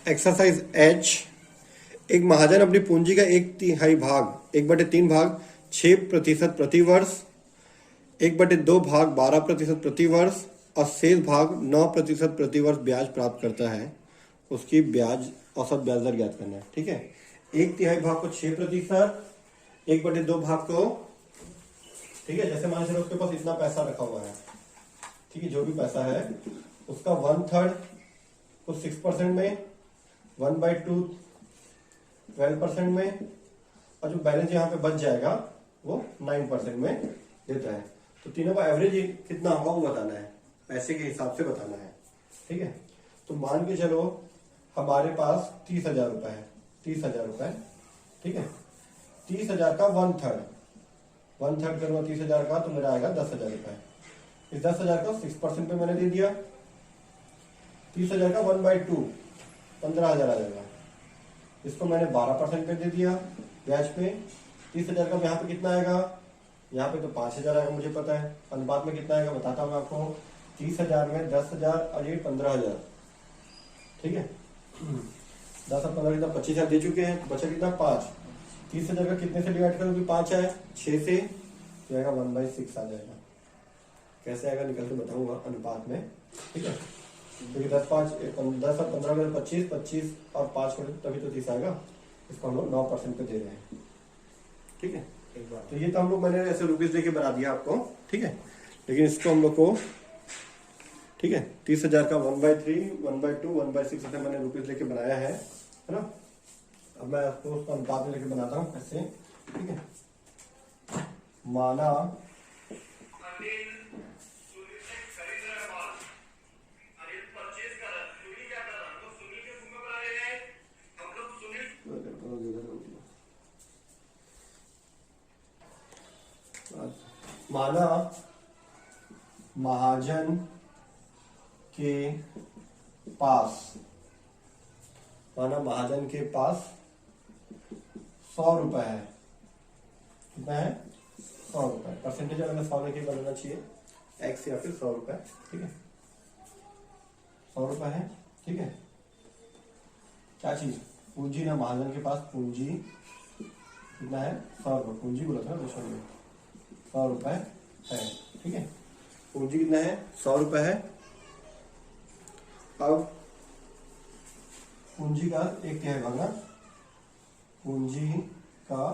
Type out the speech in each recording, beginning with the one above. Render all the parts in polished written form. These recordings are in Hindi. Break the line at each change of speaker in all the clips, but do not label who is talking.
Exercise H. एक महाजन अपनी पूंजी का 1/3 1/3 भाग 6% प्रतिवर्ष, 1/2 भाग 12% प्रतिवर्ष और शेष भाग 9% प्रतिवर्ष ब्याज प्राप्त करता है। उसकी ब्याज औसत ब्याज दर ज्ञात करना है। ठीक है, 1/3 भाग को 6%, 1/2 भाग को, ठीक है, जैसे मान लीजिए उसके पास इतना पैसा रखा हुआ है, ठीक है, जो भी पैसा है उसका 1/3 को 6% में, 1/2 12% में, और जो बैलेंस यहाँ पे बच जाएगा वो 9% में देता है। तो तीनों का एवरेज कितना होगा वो बताना है, पैसे के हिसाब से बताना है। ठीक है, तो मान के चलो हमारे पास 30,000 रुपए है, 30,000 रुपए। ठीक है, 30,000 का 1/3 करूंगा 30,000 का तो मेरा आएगा 10,000 रुपए। इस 10,000 का 6% पे मैंने दे दिया, 30,000 का 1/2 15,000 आ जाएगा। इसको मैंने 12% पे दे दिया ब्याज पे। 30,000 का यहाँ पे कितना आएगा, यहाँ पे तो 5,000 आएगा, मुझे पता है। अनुपात में कितना आएगा बताता हूँ आपको, 30,000 में 10,000 और ये 15,000। ठीक है, 10 और 15 कितना, 25,000 दे चुके हैं, बचा कितना 5। 30,000 का कितने से डिवाइड करोगे, 5 है, 6 से तो आएगा 1/6 आ जाएगा। कैसे आएगा निकल के बताऊंगा अनुपात में। ठीक है, क्योंकि 10 और 15 में 25, 25 और 5 करोगे तभी तो 30 आएगा। इसको हम लोग 9% पे दे रहे हैं। ठीक है, तो ये तो हम लोग मैंने ऐसे रुपीज लेके बना दिया आपको। ठीक है, लेकिन इसको हम लोग को, ठीक है, 30,000 का 1/3, 1/2, 1/6 ऐसे मैंने रुपीज लेके बनाया है ना। अब मैं आपको उसको अनुपात में लेके बनाता हूँ कैसे। ठीक है, माना महाजन के पास, माना महाजन के पास 100 रुपए है। कितना है, 100 रुपए। परसेंटेज अगर 100 लेके बनाना चाहिए, एक्स या फिर 100 रुपए। ठीक है, 100 रुपए है। ठीक है, क्या चीज, पूंजी ना, महाजन के पास पूंजी कितना है, 100 रुपए। पूंजी बोला था ना दूसरे में, 100 रुपए है। ठीक है, पूंजी कितना है, 100 रुपए है। अब पूंजी का 1/3 भाग ना, पूंजी का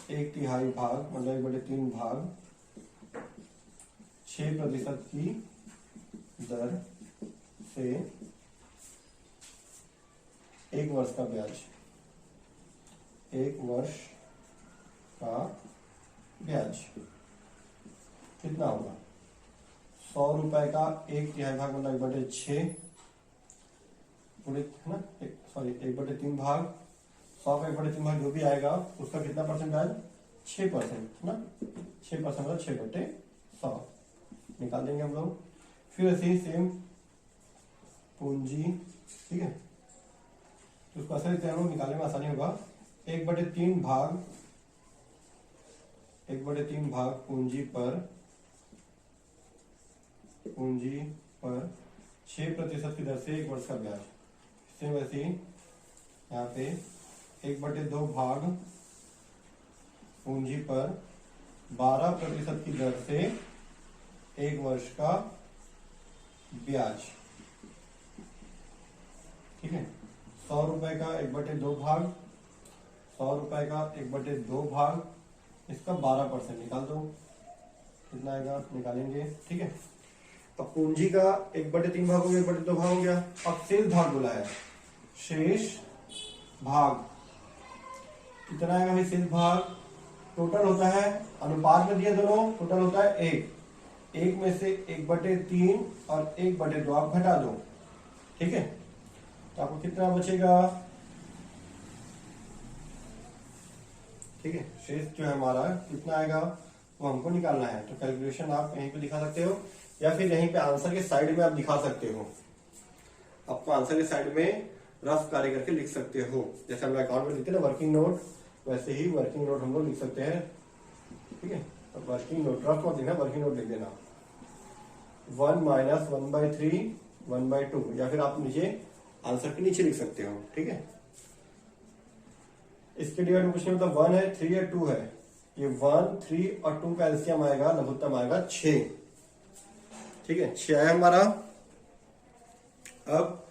1/3 भाग मतलब 1/3 भाग 6% की दर से 1 वर्ष का ब्याज, 1 वर्ष का ब्याज कितना होगा। 100 रुपए का 1/3 भाग मतलब 1/6 पूरे है ना, सॉरी 1/3 भाग, 100 का 1/3 भाग जो भी आएगा उसका कितना परसेंट ब्याज, 6% ना। 6% मतलब 6/100 निकाल देंगे हम लोग। फिर ऐसे ही सेम पूंजी, ठीक है, तो उसको ऐसे हम लोग निकालने में आसानी होगा। 1/3 भाग, 1/3 भाग पूंजी पर 6% की दर से 1 वर्ष का ब्याज। सेम वैसे ही यहाँ पे 1/2 भाग पूंजी पर 12% की दर से 1 वर्ष का ब्याज। ठीक है, 100 रुपए का 1/2 भाग, 100 रुपए का 1/2 भाग, इसका 12% निकाल दो, कितना आएगा निकालेंगे। ठीक है, अब पूंजी का 1/3 भाग हो गया, 1/2 भाग हो गया। अब शेष भाग बोला है, शेष भाग कितना आएगा भाई, शेष भाग टोटल होता है, अनुपात में दिया दोनों, टोटल होता है 1 में से 1/3 और 1/2 आप घटा दो। ठीक है, तो आपको कितना बचेगा। ठीक है, शेष जो है हमारा कितना आएगा वो हमको निकालना है। तो कैलकुलेशन आप यहीं पे दिखा सकते हो या फिर यहीं पे आंसर के साइड में आप दिखा सकते हो। आपको आंसर के साइड में रफ कार्य करके लिख सकते हो, जैसे हम लोग अकाउंट में लिखते हैं ना वर्किंग नोट, वैसे ही वर्किंग नोट हम लोग लिख सकते हैं। ठीक है, तो वर्किंग नोट रफ मत लिखना, वर्किंग नोट लिख देना। 1 - 1/3 1/2 या फिर आप नीचे आंसर के नीचे लिख सकते हो, ठीक है। इसके डिवाइड में क्वेश्चन मतलब 1 है, 3 है, 2 है। ये 1, 3 और 2 का एलसीएम आएगा, लघुत्तम आएगा 6, ठीक है। 6 आया हमारा। अब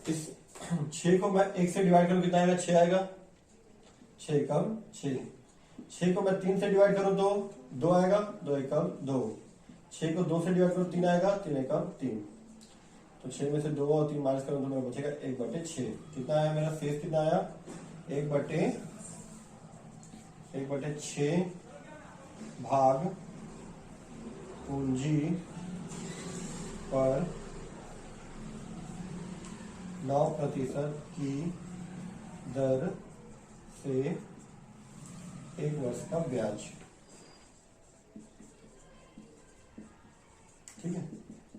इस 6 को मैं 1 से डिवाइड करूं, कितना आएगा? 6 आएगा। 6 कम 6। 6 को मैं 3 से डिवाइड करूं तो 2 आएगा, 2 एकम 2। 6 को 2 से डिवाइड करूं 3 आएगा, 3 एकम 3। तो 6 में से 2 और 3 माइनस करूं तो मेरा बचेगा 1/6। कितना आया मेरा शेष? कितना आया? 1/6 भाग पूंजी पर 9% की दर से 1 वर्ष का ब्याज, ठीक है।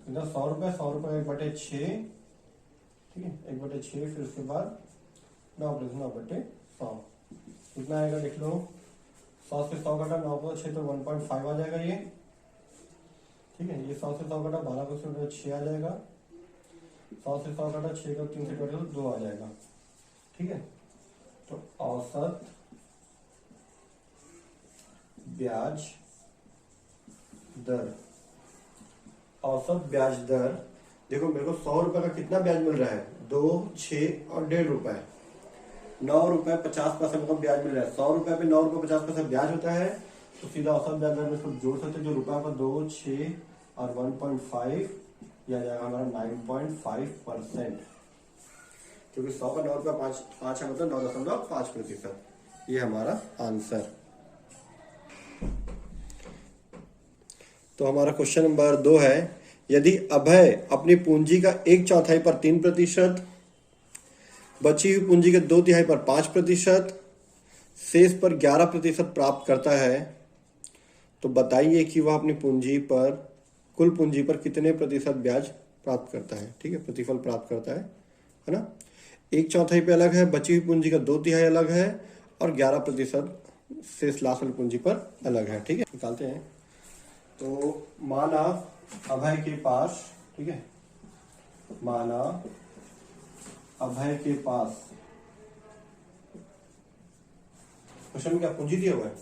तो 100 रुपए, 100 रुपए 1/6, ठीक है, 1/6। फिर उसके बाद 9/100 कितना आएगा देख लो। 100 से 100 घटा 9/6 तो 1.5 आ जाएगा ये, ठीक है। ये 100 से 100 घटा 12 6 आ जाएगा। 100 से 100 घटा 6 को 3 से घटा तो 2 आ जाएगा, ठीक है। तो औसत ब्याज दर, औसत ब्याज दर देखो मेरे को 100 रुपए का कितना ब्याज मिल रहा है? 2, 6 और 1.5 रुपए। 9 रुपए 50 पैसे का ब्याज मिल रहा है। 100 रुपए पे 9 रुपए 50 पैसा ब्याज होता है, तो सीधा औसत ब्याज दर में इसको जोड़ सकते हैं। जो रुपए का 2, 6 और 1.5, यह आ जाएगा हमारा 9.5%, क्योंकि 100 का 9 रुपया 5 है, मतलब 9.5%। ये हमारा आंसर। तो हमारा क्वेश्चन नंबर 2 है, यदि अभय अपनी पूंजी का 1/4 पर 3%, बची हुई पूंजी के 2/3 पर 5%, शेष पर 11% प्राप्त करता है, तो बताइए कि वह अपनी पूंजी पर, कुल पूंजी पर कितने प्रतिशत ब्याज प्राप्त करता है, ठीक है, प्रतिफल प्राप्त करता है ना। 1/4 पे अलग है, बची हुई पूंजी का 2/3 अलग है, और 11% शेष लास्ट वाली पूंजी पर अलग है, ठीक है। निकालते हैं। तो माना अभय के पास, ठीक है, माना अभय के पास, क्वेश्चन में क्या पूंजी दिया हुआ है?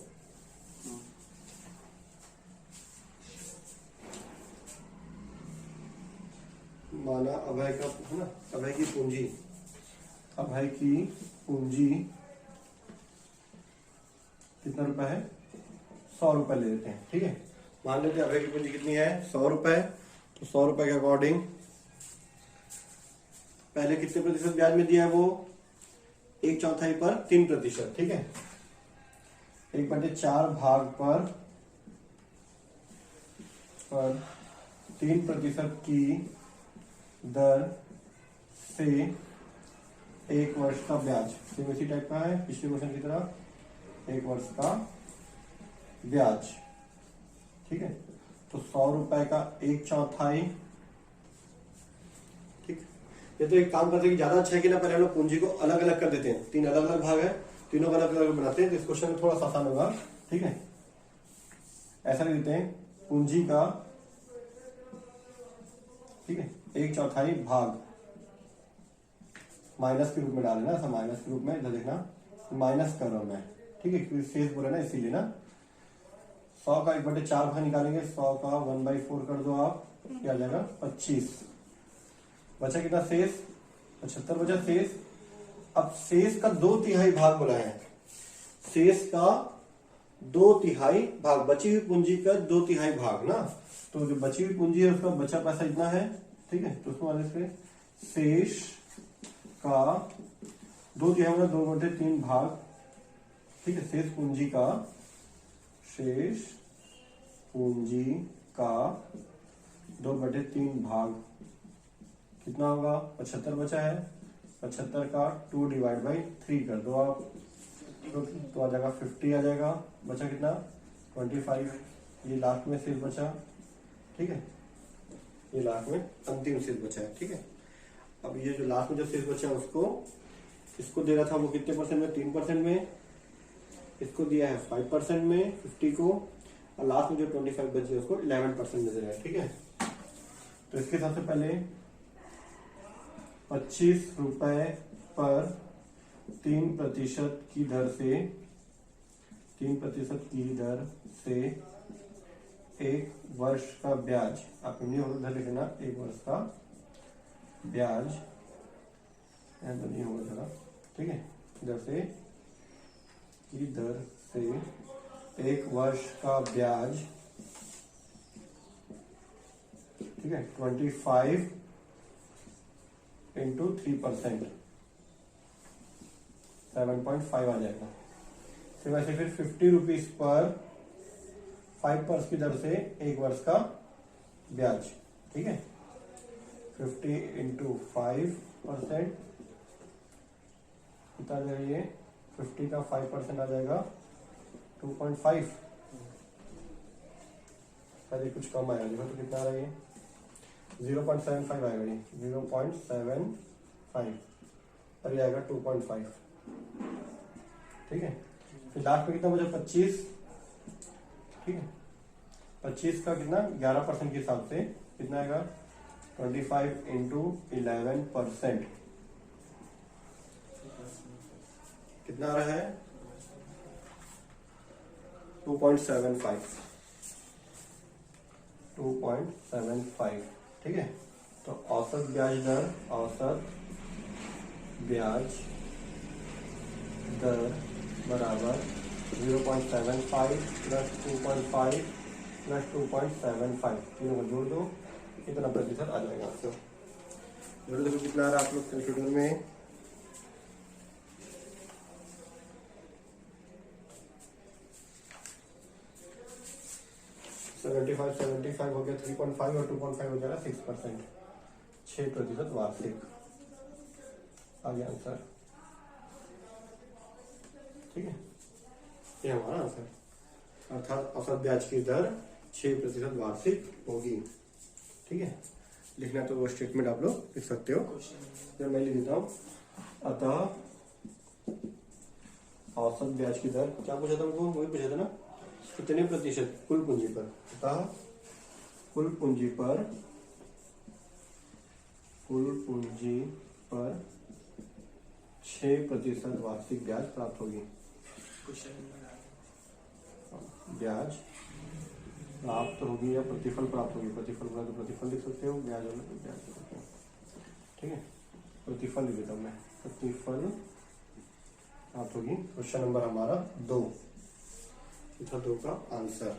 माना अभय का है ना, अभय की पूंजी, अभय की पूंजी कितना रुपए है? 100 रुपए ले लेते हैं, ठीक है। मान लेते हैं अभय की पूंजी कितनी है? 100 रुपए। तो 100 रुपए के अकॉर्डिंग पहले कितने प्रतिशत ब्याज में दिया है? वो 1/4 पर 3%, ठीक है। 1/4 भाग पर 3% की दर से 1 वर्ष का ब्याज, सेम इसी टाइप का है पिछले क्वेश्चन की तरह, 1 वर्ष का ब्याज, ठीक है। तो 100 रुपए का 1/4, ठीक। ये तो एक काम करते हैं कि ज्यादा अच्छा है कि ना, पहले हम लोग पूंजी को अलग अलग कर देते हैं। 3 अलग अलग भाग है, तीनों को अलग अलग बनाते हैं, तो इस क्वेश्चन में थोड़ा सा आसान होगा, ठीक है। ऐसा लिख देते हैं, पूंजी का, ठीक है, 1/4 भाग, माइनस के रूप में डालना, ऐसा माइनस के रूप में, इधर देखना माइनस कर रहा हूं मैं, ठीक है, क्योंकि शेष बोला ना इसीलिए ना। 100 का 1/4 भाग निकालेंगे, 100 का 1/4 कर दो आप, क्या आ जाएगा? 25। बचा कितना शेष? 75 बचा शेष। अब शेष का 2/3 भाग बोला है, शेष का 2/3 भाग, बची हुई पूंजी का 2/3 भाग ना। तो जो बची हुई पूंजी है उसका बचा पैसा इतना है, ठीक है। तो उसको वाले से शेष का 2/3 2/3 भाग, ठीक है। शेष पूंजी का, शेष पूंजी का 2/3 भाग कितना होगा? 75 बचा है। 75 का 2/3 कर दो आप, तो आ जाएगा 50 आ जाएगा। बचा कितना? 25। ये लास्ट में शेष बचा, ठीक है, ये लास्ट में अंतिम शेष बचा है, ठीक है। अब ये जो लास्ट में जो शेष बचा है उसको, इसको दे रहा था वो कितने परसेंट में? 3% में। इसको दिया है 5% में 50 को, और लास्ट में जो 25 बचे उसको 11% में दे रहा है, ठीक है। तो इसके हिसाब से पहले ₹25 पर 3% की दर से 3% की दर से 1 वर्ष का ब्याज, आप नहीं होगा उधर लिखना, 1 वर्ष का ब्याज, यहाँ तो नहीं होगा जरा, ठीक है, इधर से की दर से 1 वर्ष का ब्याज, ठीक है, 25 इंटू 3%, 7.5 आ जाएगा। फिर वैसे फिर ₹50 पर 5% की दर से 1 वर्ष का ब्याज, ठीक है, 50 इंटू 5% कितना आ जाएगा, ये 50 का 5% आ जाएगा 2.5, शायद कुछ कम आएगा, देखो तो कितना आ रहा है, ये 0.75 आएगा, ये 0.75 और ये आएगा 2.5, ठीक है। फिर लास्ट में कितना बचा, 25, ठीक है, 25 का कितना 11% के हिसाब से कितना आएगा, 25 इंटू 11%, कितना आ रहा है, 2.75, 2.75, ठीक है। तो औसत ब्याज दर बराबर 0.75 प्लस 2.5 प्लस 2.75, तीनों को जोड़ दो, कितना प्रतिशत आ जाएगा आपको, जोड़ दो, कितना आ रहा है आप लोग कैलकुलेटर में, $75 हो गया, 3.5 और 2.5 हो जाएगा 6%, 6% वार्षिक आ गया आंसर, ठीक है, ये हमारा आंसर, अर्थात औसत ब्याज की दर 6% वार्षिक होगी, ठीक है। लिखना तो वो स्टेटमेंट आप लोग लिख सकते हो, जब मैं लिख देता हूँ, अतः औसत ब्याज की दर, क्या पूछा था हमको, वही पूछा था ना, कितने प्रतिशत कुल पूंजी पर, अतः कुल पूंजी पर 6% वार्षिक ब्याज प्राप्त होगी, ब्याज प्राप्त होगी या प्रतिफल प्राप्त होगी, प्रतिफल बोला तो प्रतिफल लिख सकते हो, ब्याज वाला तो ब्याज लिख सकते हो, ठीक है, प्रतिफल लिख देता हूँ मैं, प्रतिफल प्राप्त होगी। क्वेश्चन नंबर हमारा 2 था, 2 का आंसर।